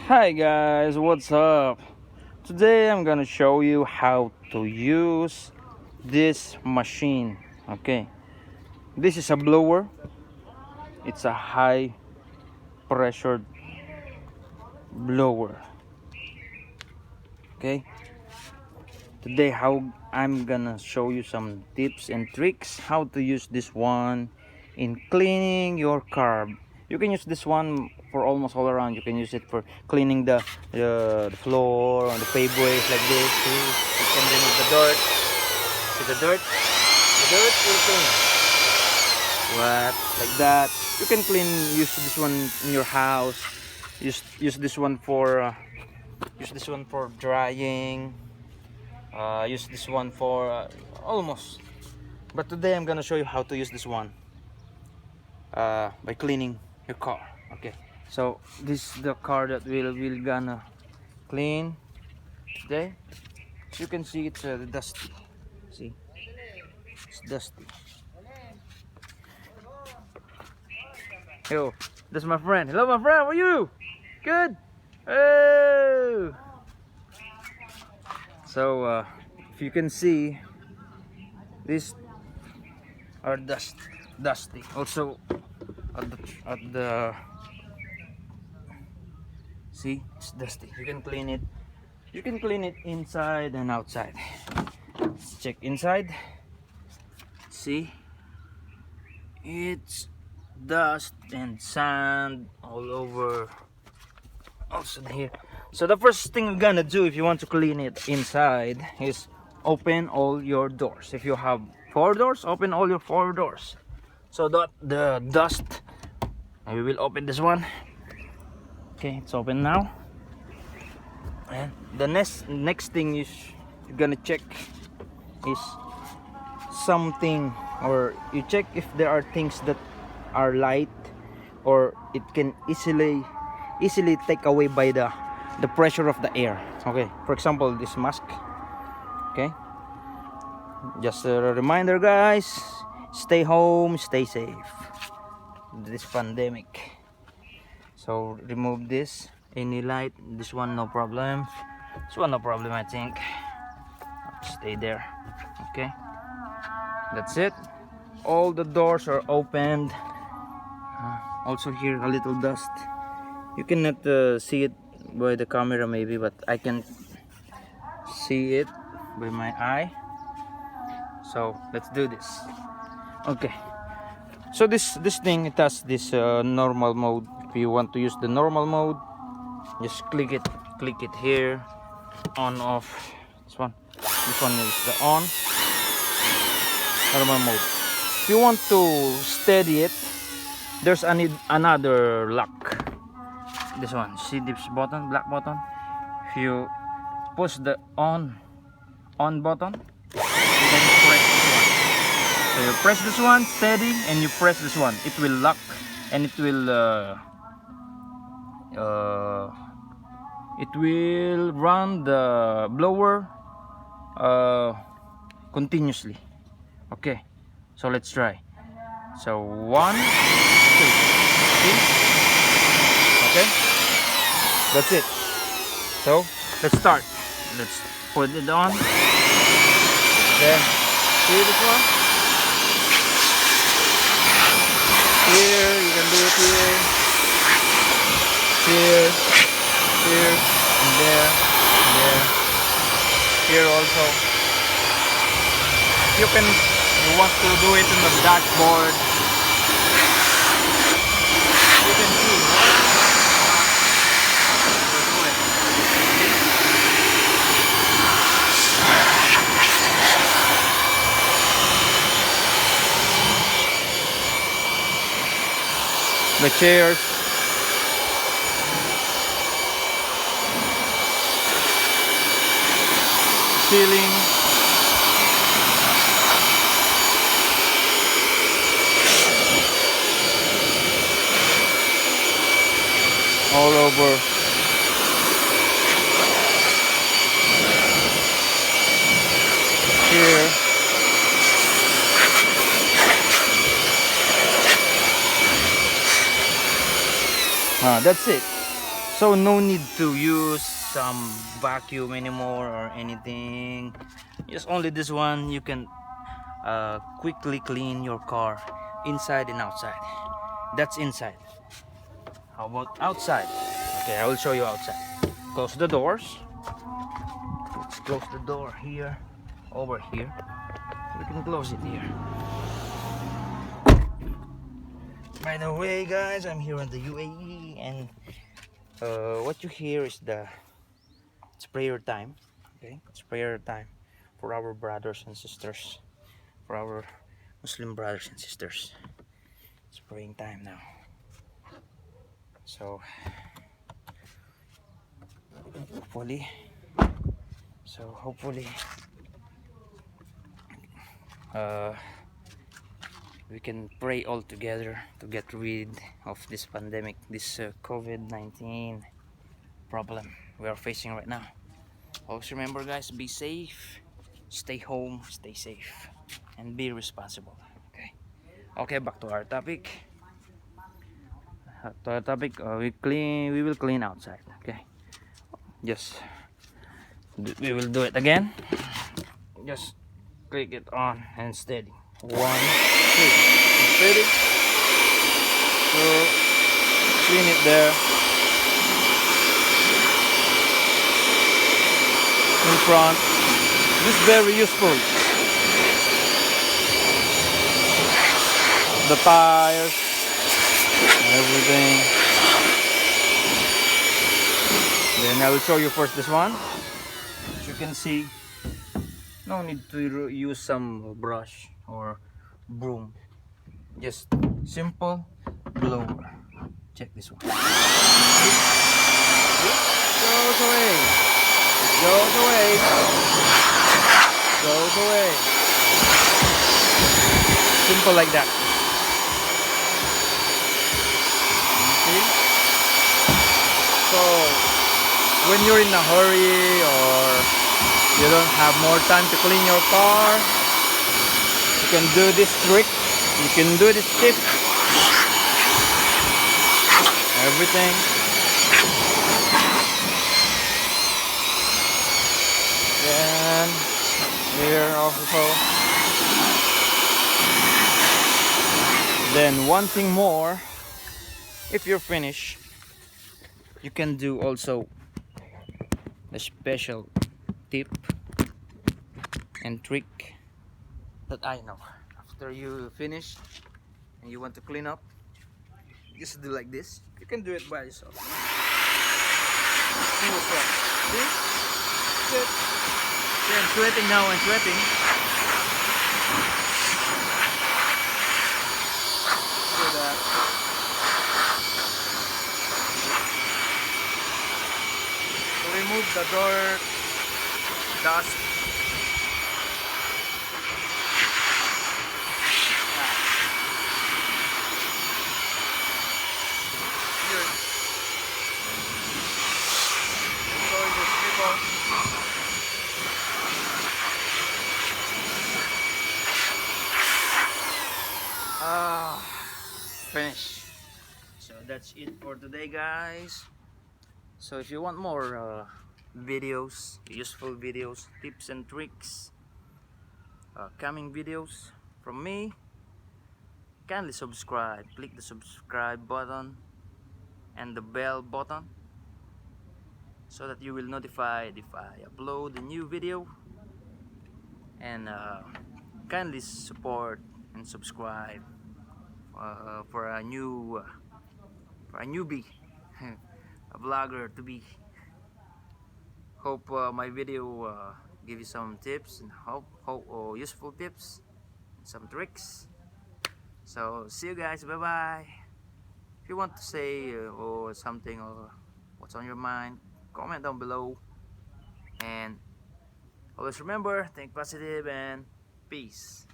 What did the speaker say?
Hi guys, what's up? Today I'm gonna show you how to use this machine. Okay, this is a blower. It's a high pressure blower. Okay, today how I'm gonna show you some tips and tricks how to use this one in cleaning your car. You can use this one for almost all around. You can use it for cleaning the floor on the paveways like this. See? You can remove the dirt. See the dirt? The dirt will clean. What? Like that. You can use this one in your house. Use this one for drying. Use this one for almost. But today I'm gonna show you how to use this one by cleaning your car. Okay, so this is the car that we're gonna clean today. You can see it's dusty. See, it's dusty. Yo, this is my friend. Hello, my friend. How are you? Good. Oh. So if you can see, these are dusty. Also at the see, it's dusty. You can clean it. You can clean it inside and outside. Let's check inside. See, it's dust and sand all over. Also here. So the first thing you're gonna do if you want to clean it inside is open all your doors. If you have 4 doors, open all your 4 doors so that the dust. And we will open this one. Okay, it's open now. And the next thing you're gonna check is something, or you check if there are things that are light or it can easily take away by the pressure of the air. Okay, for example, this mask. Okay, just a reminder guys, stay home, stay safe this pandemic. So remove this, any light, this one no problem, this one no problem. I think stay there. Okay, that's it. All the doors are opened. Also here a little dust. You cannot see it by the camera maybe, but I can see it by my eye. So let's do this. Okay, so this thing, it has this normal mode. If you want to use the normal mode, just click it here, on off. This one is the on, normal mode. If you want to steady it, there's another lock. This one, see this button, black button. If you push the on button, then you press this one. So you press this one, steady, and you press this one. It will lock, and it will run the blower continuously. Okay, so let's try. So 1, 2, see? Okay, that's it. So let's start. Let's put it on. Then see this one here. You can do it here, and there, here also. You want to do it in the dashboard, you can see. The chairs, ceiling, all over. Here, that's it. So no need to use some vacuum anymore or anything. Just only this one you can quickly clean your car inside and outside. That's inside. How about outside? Okay, I will show you outside. Close the doors. Let's close the door here, over here. We can close it here. By the way, guys, I'm here in the UAE, and what you hear is the it's prayer time. Okay, it's prayer time for our brothers and sisters, for our Muslim brothers and sisters. It's praying time now. So hopefully, hopefully, uh, we can pray all together to get rid of this pandemic, this COVID-19 problem we are facing right now. Always remember, guys, be safe, stay home, stay safe, and be responsible. Okay. Okay, back to our topic. We will clean outside. Okay. Just we will do it again. Just click it on and steady. 1, 2. Steady. So clean it there. In front. This is very useful. The tires, everything. Then I will show you first this one. As you can see, no need to use some brush or broom. Just simple blower. Check this one. It goes away. It goes away. Goes away. Simple like that. See? So when you're in a hurry or you don't have more time to clean your car, you can do this trick. You can do this tip. Everything. Then here also. Then one thing more, if you're finished, you can do also a special tip and trick that I know. After you finish and you want to clean up, just do like this. You can do it by yourself. See what's wrong? See? Good. See, I'm sweating now. I'm sweating. Do that. So remove the dirt, dust. Finish. So that's it for today, guys. So if you want more videos, useful videos, tips and tricks, coming videos from me, kindly subscribe. Click the subscribe button and the bell button so that you will notified if I upload a new video, and kindly support and subscribe for a newbie a vlogger to be. Hope my video give you some tips and hope useful tips, some tricks. So see you guys, bye bye. If you want to say or something or what's on your mind, comment down below, and always remember, think positive and peace.